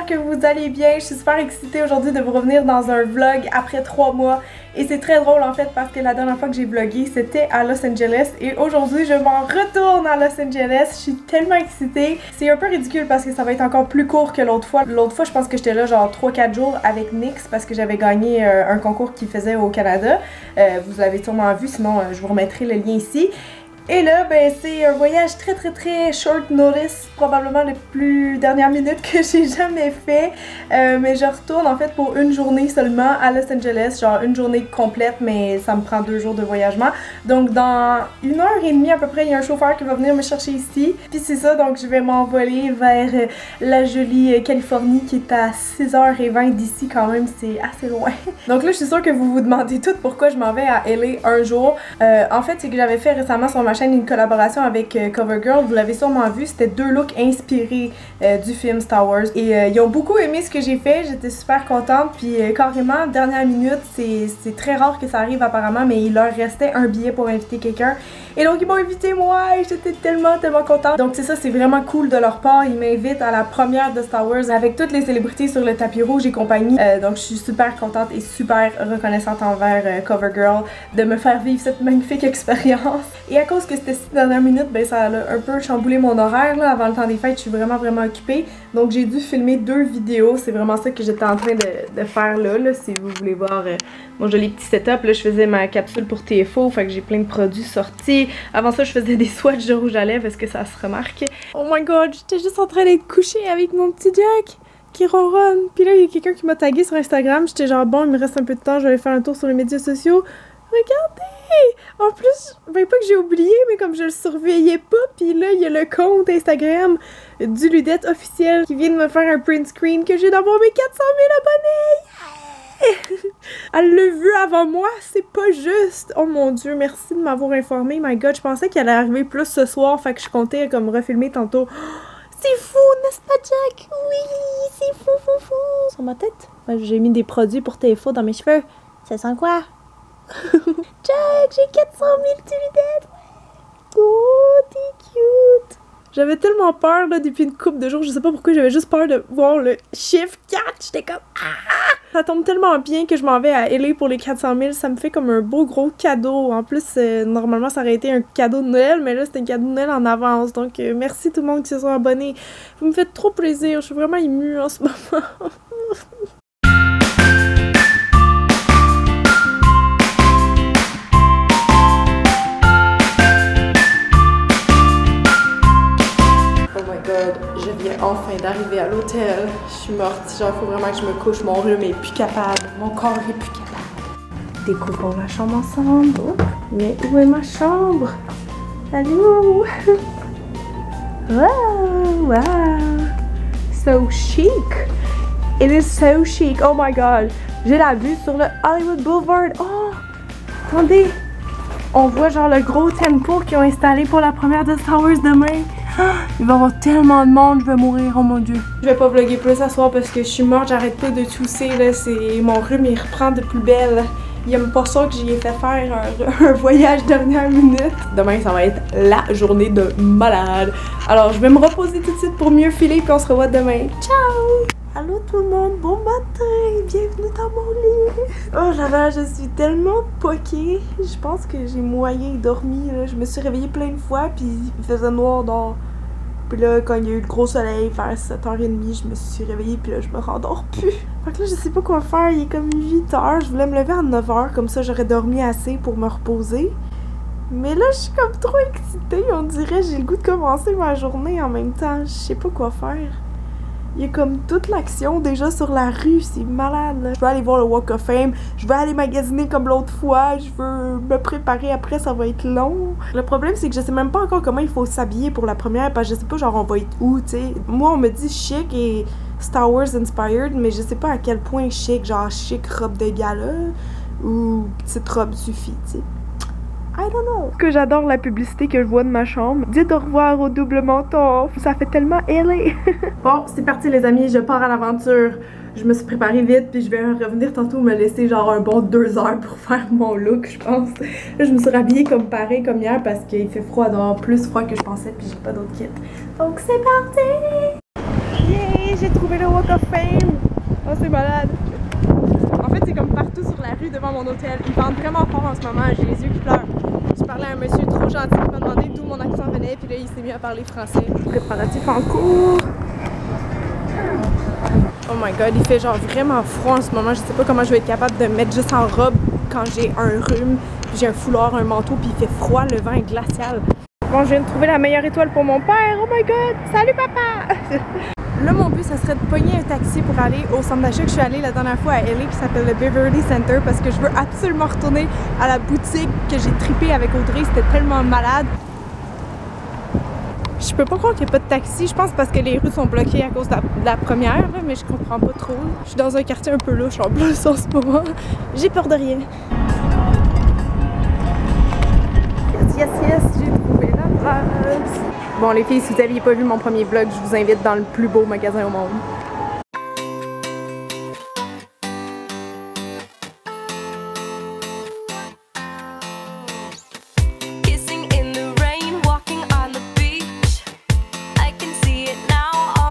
que vous allez bien. Je suis super excitée aujourd'hui de vous revenir dans un vlog après 3 mois. Et c'est très drôle en fait parce que la dernière fois que j'ai vlogué c'était à Los Angeles et aujourd'hui je m'en retourne à Los Angeles. Je suis tellement excitée. C'est un peu ridicule parce que ça va être encore plus court que l'autre fois. L'autre fois je pense que j'étais là genre 3-4 jours avec Nix parce que j'avais gagné un concours qu'il faisait au Canada. Vous l'avez sûrement vu, sinon je vous remettrai le lien ici. Et là, ben c'est un voyage très short notice, probablement le plus dernière minute que j'ai jamais fait. Mais je retourne en fait pour une journée seulement à Los Angeles, genre une journée complète, mais ça me prend 2 jours de voyagement. Donc dans 1h30 à peu près, il y a un chauffeur qui va venir me chercher ici. Puis c'est ça, donc je vais m'envoler vers la jolie Californie qui est à 6h20 d'ici quand même, c'est assez loin. Donc là, je suis sûre que vous vous demandez toutes pourquoi je m'en vais à LA un jour. En fait, c'est que j'avais fait récemment sur ma chaîne une collaboration avec CoverGirl, vous l'avez sûrement vu, c'était 2 looks inspirés du film Star Wars et ils ont beaucoup aimé ce que j'ai fait, j'étais super contente puis carrément dernière minute, c'est très rare que ça arrive apparemment, mais il leur restait un billet pour inviter quelqu'un et donc ils m'ont invité moi et j'étais tellement contente. Donc c'est ça, c'est vraiment cool de leur part, ils m'invitent à la première de Star Wars avec toutes les célébrités sur le tapis rouge et compagnie, donc je suis super contente et super reconnaissante envers CoverGirl de me faire vivre cette magnifique expérience. Et à cause que c'était 6 dernières minutes, ben ça a un peu chamboulé mon horaire là, avant le temps des fêtes, je suis vraiment occupée. Donc j'ai dû filmer 2 vidéos, c'est vraiment ça que j'étais en train de faire là, si vous voulez voir mon joli petit setup. Là je faisais ma capsule pour TFO, fait que j'ai plein de produits sortis. Avant ça je faisais des swatchs de rouge à lèvres, est-ce que ça se remarque? Oh my god, j'étais juste en train d'être couchée avec mon petit Jack qui ronronne. Puis là il y a quelqu'un qui m'a tagué sur Instagram, j'étais genre bon il me reste un peu de temps, je vais aller faire un tour sur les médias sociaux. Regardez! En plus, ben pas que j'ai oublié, mais comme je le surveillais pas, pis là, il y a le compte Instagram du Ludette officiel qui vient de me faire un print screen que j'ai d'avoir mes 400 000 abonnés! Yeah! Elle l'a vu avant moi, c'est pas juste! Oh mon dieu, merci de m'avoir informé, my god, je pensais qu'elle allait arriver plus ce soir, fait que je comptais comme refilmer tantôt. C'est fou, n'est-ce pas Jack? Oui, c'est fou! Sur ma tête? Ben, j'ai mis des produits pour TFO dans mes cheveux. Ça sent quoi? Jack, j'ai 400 000 Ludette! Oh, t'es cute! J'avais tellement peur là depuis une couple de jours, je sais pas pourquoi, j'avais juste peur de voir le chiffre 4, j'étais comme ah! Ça tombe tellement bien que je m'en vais à LA pour les 400 000, ça me fait comme un beau gros cadeau. En plus, normalement ça aurait été un cadeau de Noël, mais là c'est un cadeau de Noël en avance, donc merci tout le monde qui se sont abonnés. Vous me faites trop plaisir, je suis vraiment émue en ce moment. Je viens enfin d'arriver à l'hôtel. Je suis morte. Genre, faut vraiment que je me couche. Mon rhume est plus capable. Mon corps est plus capable. Découvrons la chambre ensemble. Oh, mais où est ma chambre? Allô? Wow, so chic. It is so chic. Oh my god. J'ai la vue sur le Hollywood Boulevard. Oh, attendez. On voit genre le gros temple qu'ils ont installé pour la première de Star Wars demain. Il va y avoir tellement de monde, je vais mourir, oh mon dieu. Je vais pas vlogger plus ce soir parce que je suis morte, j'arrête pas de tousser là, c'est mon rhume il reprend de plus belle. Il aime pas ça que j'y ai fait faire un voyage dernière minute. Demain ça va être la journée de malade. Alors je vais me reposer tout de suite pour mieux filer puis on se revoit demain. Ciao! Allô tout le monde, bon matin, bienvenue dans mon lit. Oh là là, je suis tellement poquée. Je pense que j'ai moyen dormi là. Je me suis réveillée plein de fois puis il faisait noir dehors. Puis là, quand il y a eu le gros soleil, vers 7h30, je me suis réveillée, puis là, je me rendors plus. Fait que là, je sais pas quoi faire, il est comme 8h, je voulais me lever à 9h, comme ça, j'aurais dormi assez pour me reposer. Mais là, je suis comme trop excitée, on dirait, j'ai le goût de commencer ma journée en même temps, je sais pas quoi faire. Il y a comme toute l'action déjà sur la rue, c'est malade là. Je veux aller voir le Walk of Fame, je veux aller magasiner comme l'autre fois, je veux me préparer après, ça va être long. Le problème c'est que je sais même pas encore comment il faut s'habiller pour la première, parce que je sais pas genre on va être où, tu sais. Moi on me dit chic et Star Wars inspired, mais je sais pas à quel point chic, genre chic robe de gala ou petite robe suffit, tu sais. I don't know. Que j'adore la publicité que je vois de ma chambre. Dites au revoir au double menton. Ça fait tellement LA. Bon, c'est parti les amis, je pars à l'aventure. Je me suis préparée vite puis je vais revenir tantôt me laisser genre un bon 2 heures pour faire mon look, je pense. Là, je me suis rhabillée comme pareil comme hier parce qu'il fait froid dehors, plus froid que je pensais puis j'ai pas d'autre kit. Donc c'est parti! Yeah, je j'ai trouvé le Walk of Fame! Oh, c'est malade! En fait, c'est comme partout sur la rue devant mon hôtel. Ils vendent vraiment fort en ce moment, j'ai les yeux qui pleurent. Je parlais à un monsieur trop gentil qui m'a demandé d'où mon accent venait, puis là, il s'est mis à parler français. Préparatif en cours. Oh my god, il fait genre vraiment froid en ce moment. Je sais pas comment je vais être capable de me mettre juste en robe quand j'ai un rhume, puis j'ai un foulard, un manteau, puis il fait froid, le vent est glacial. Bon, je viens de trouver la meilleure étoile pour mon père. Oh my god! Salut papa! Là, mon but, ça serait de pogner un taxi pour aller au centre d'achat que je suis allée la dernière fois à LA qui s'appelle le Beverly Center parce que je veux absolument retourner à la boutique que j'ai trippé avec Audrey. C'était tellement malade. Je peux pas croire qu'il n'y a pas de taxi. Je pense parce que les rues sont bloquées à cause de la première, là, mais je comprends pas trop. Je suis dans un quartier un peu louche en plus en ce moment. J'ai peur de rien. Yes, j'ai trouvé la place. Bon les filles, si vous n'aviez pas vu mon premier vlog, je vous invite dans le plus beau magasin au monde.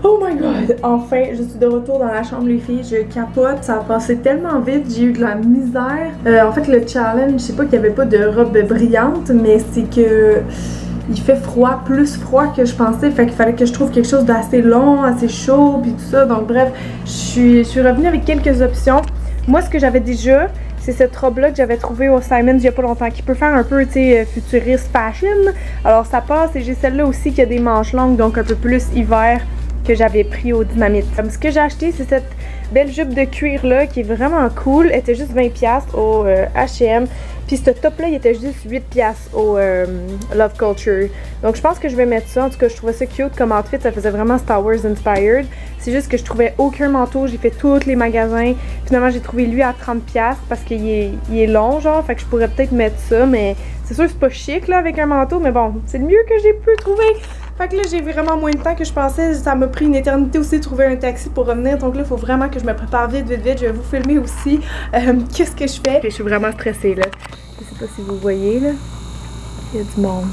Oh my god! Enfin, je suis de retour dans la chambre les filles, je capote, ça a passé tellement vite, j'ai eu de la misère. En fait le challenge, je sais pas qu'il y avait pas de robe brillante, mais c'est que il fait froid, plus froid que je pensais, fait qu'il fallait que je trouve quelque chose d'assez long, assez chaud, puis tout ça. Donc bref, je suis revenue avec quelques options. Moi, ce que j'avais déjà, c'est cette robe-là que j'avais trouvée au Simons il y a pas longtemps, qui peut faire un peu, tu sais, futuriste fashion. Alors ça passe, et j'ai celle-là aussi qui a des manches longues, donc un peu plus hiver, que j'avais pris au Dynamite. Ce que j'ai acheté, c'est cette belle jupe de cuir là qui est vraiment cool. Elle était juste 20$ au H&M. Puis ce top là il était juste 8$ au Love Culture. Donc je pense que je vais mettre ça. En tout cas je trouvais ça cute comme outfit. Ça faisait vraiment Star Wars inspired. C'est juste que je trouvais aucun manteau. J'ai fait tous les magasins. Finalement j'ai trouvé lui à 30$ parce qu'il est long genre. Fait que je pourrais peut-être mettre ça. Mais c'est sûr que c'est pas chic là avec un manteau. Mais bon c'est le mieux que j'ai pu trouver. Fait que là, j'ai vraiment moins de temps que je pensais. Ça m'a pris une éternité aussi de trouver un taxi pour revenir. Donc là, il faut vraiment que je me prépare vite. Je vais vous filmer aussi qu'est-ce que je fais. Je suis vraiment stressée, là. Je sais pas si vous voyez, là. Il y a du monde.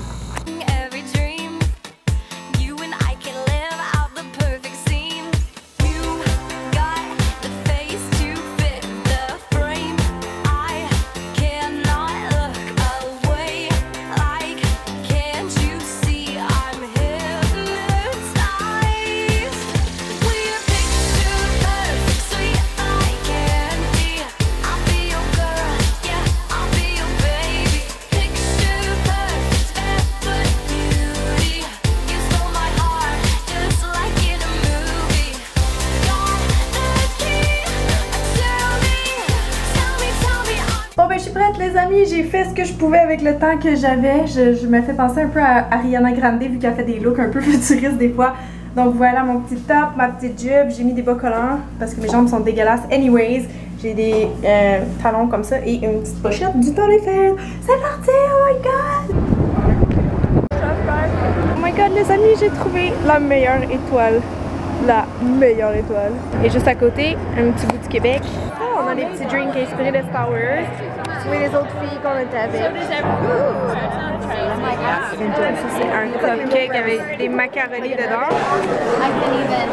Les amis, j'ai fait ce que je pouvais avec le temps que j'avais. Je me fais penser un peu à Ariana Grande vu qu'elle fait des looks un peu futuristes des fois. Donc voilà mon petit top, ma petite jupe. J'ai mis des bas collants parce que mes jambes sont dégueulasses. Anyways, j'ai des talons comme ça et une petite pochette du temps les fêtes. C'est parti! Oh my god! Oh my god les amis, j'ai trouvé la meilleure étoile. La meilleure étoile. Et juste à côté, un petit bout du Québec. Oh, on a des petits drinks inspirés de Star Wars. Oui, les autres filles qu'on était avec. C'est un cupcake avec des macaronis dedans.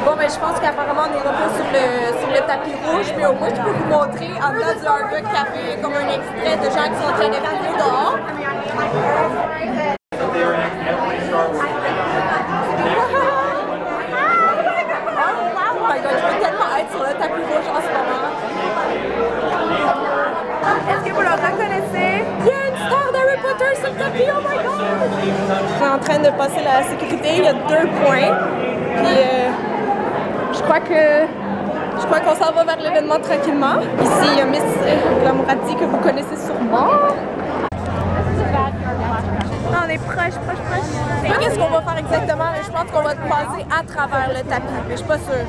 Bon, mais je pense qu'apparemment on est retour sur le tapis rouge, mais au moins je peux vous montrer en dedans du Hard Café comme un extrait de gens qui sont en train de filmer dehors. Sur le tapis rouge en ce moment. Est-ce que vous le reconnaissez? Il y a une star d'Harry Potter sur le tapis, oh my god! Je suis en train de passer la sécurité, il y a 2 points. Puis je crois qu'on s'en va vers l'événement tranquillement. Ici, il y a Miss Glamourati que vous connaissez sûrement. On est proche. Je sais pas qu'est-ce qu'on va faire exactement, mais je pense qu'on va passer à travers le tapis, mais je suis pas sûre.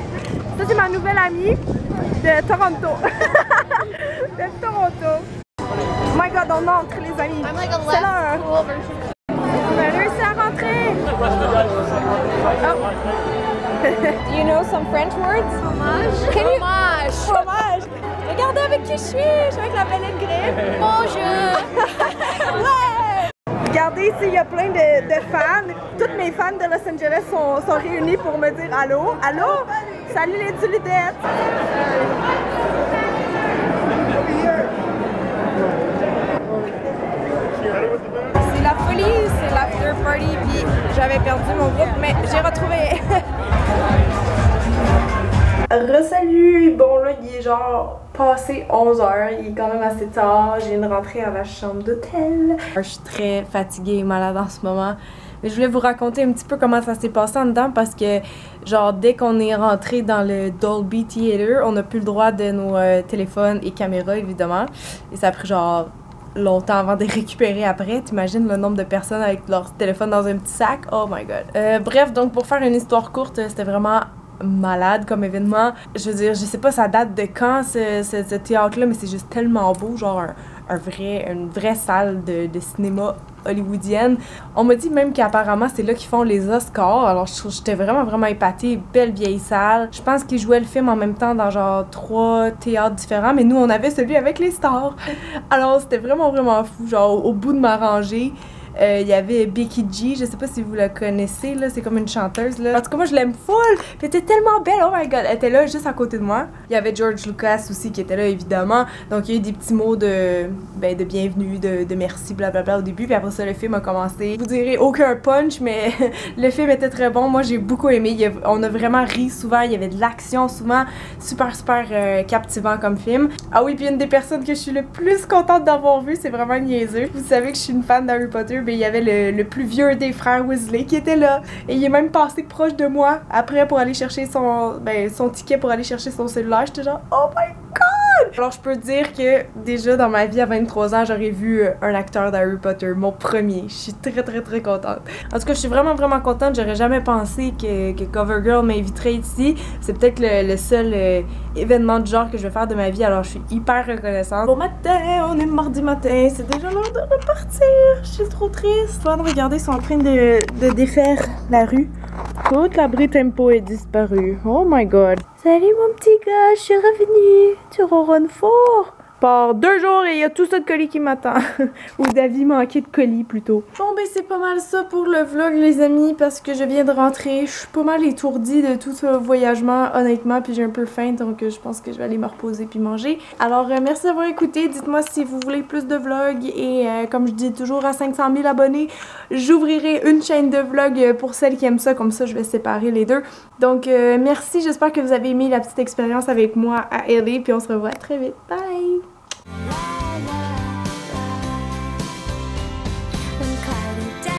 Ça, c'est ma nouvelle amie de Toronto. De Toronto. Oh my god, on entre les amis. C'est l'heure. On a réussi à rentrer. Oh. Do you know some French words? Fromage. Fromage. Regardez avec qui je suis. Je suis avec la belle Ingrid. Bonjour. Ouais. Regardez ici, il y a plein de fans. Toutes mes fans de Los Angeles sont réunis pour me dire allô. Allô? Salut les tulidettes! C'est la folie, c'est l'after party, puis j'avais perdu mon groupe, mais j'ai retrouvé. Re-salut! Bon là, il est genre passé 11h, il est quand même assez tard, j'ai une rentrée à la chambre d'hôtel. Je suis très fatiguée et malade en ce moment. Mais je voulais vous raconter un petit peu comment ça s'est passé en dedans parce que, genre, dès qu'on est rentré dans le Dolby Theater, on n'a plus le droit de nos téléphones et caméras, évidemment. Et ça a pris, genre, longtemps avant de les récupérer après. T'imagines le nombre de personnes avec leur téléphone dans un petit sac? Oh my god. Bref, donc, pour faire une histoire courte, c'était vraiment malade comme événement. Je veux dire, je sais pas ça date de quand ce théâtre-là, mais c'est juste tellement beau, genre une vraie salle de cinéma hollywoodienne. On m'a dit même qu'apparemment c'est là qu'ils font les Oscars, alors j'étais vraiment épatée, belle vieille salle. Je pense qu'ils jouaient le film en même temps dans genre 3 théâtres différents, mais nous on avait celui avec les stars. Alors c'était vraiment fou, genre au bout de ma rangée. Il y avait Becky G, je sais pas si vous la connaissez, là, c'est comme une chanteuse, là. En tout cas, moi, je l'aime full! Puis elle était tellement belle, oh my god! Elle était là, juste à côté de moi. Il y avait George Lucas aussi qui était là, évidemment. Donc, il y a eu des petits mots de bienvenue, de merci, blablabla au début. Puis après ça, le film a commencé. Vous direz aucun punch, mais le film était très bon. Moi, j'ai beaucoup aimé. On a vraiment ri souvent. Il y avait de l'action souvent. Super captivant comme film. Ah oui, puis une des personnes que je suis le plus contente d'avoir vu, c'est vraiment niaiseux. Vous savez que je suis une fan d'Harry Potter. Ben, il y avait le plus vieux des frères Weasley qui était là. Et il est même passé proche de moi après pour aller chercher son ticket pour aller chercher son cellulaire. J'étais genre, oh my god! Alors, je peux dire que déjà dans ma vie à 23 ans, j'aurais vu un acteur d'Harry Potter, mon premier. Je suis très contente. En tout cas, je suis vraiment contente. J'aurais jamais pensé que CoverGirl m'inviterait ici. C'est peut-être le seul événement du genre que je vais faire de ma vie. Alors, je suis hyper reconnaissante. Bon matin, on est mardi matin. C'est déjà l'heure de repartir. Je suis trop triste. Regardez, ils sont en train de défaire la rue. Toute la Brie Tempo est disparue. Oh my god. Salut mon petit gars, je suis revenue. Tu ronronnes fort. Par 2 jours et il y a tout ça de colis qui m'attend. Ou d'avis manqué de colis plutôt. Bon ben c'est pas mal ça pour le vlog les amis parce que je viens de rentrer. Je suis pas mal étourdie de tout ce voyagement honnêtement puis j'ai un peu faim donc je pense que je vais aller me reposer puis manger. Alors merci d'avoir écouté. Dites-moi si vous voulez plus de vlogs et comme je dis toujours à 500 000 abonnés, j'ouvrirai une chaîne de vlogs pour celles qui aiment ça. Comme ça je vais séparer les deux. Donc merci, j'espère que vous avez aimé la petite expérience avec moi à LA puis on se revoit très vite. Bye!